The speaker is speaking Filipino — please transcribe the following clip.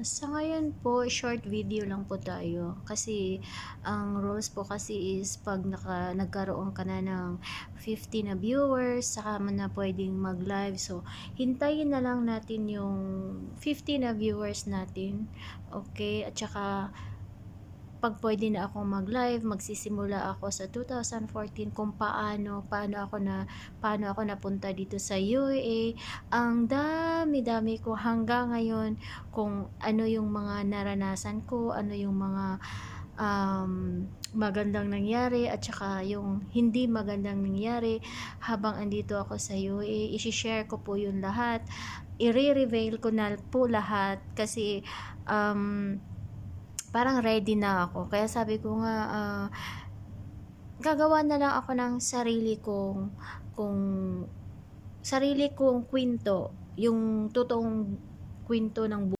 Sa ngayon po, short video lang po tayo. Kasi ang rules po kasi is pag nagkaroon ka na ng 50 na viewers, saka mo na pwedeng mag-live. So, hintayin na lang natin yung 50 na viewers natin. Okay? At saka, pag pwede na ako mag-live, magsisimula ako sa 2014 kung paano ako napunta dito sa UAE. Ang dami-dami ko hanggang ngayon kung ano yung mga naranasan ko, ano yung mga magandang nangyari at saka yung hindi magandang nangyari habang andito ako sa UAE. I-share ko po yung lahat. I-reveal ko na po lahat kasi parang ready na ako. Kaya sabi ko nga, gagawa na lang ako ng sarili kong kwento, yung totoong kwento ng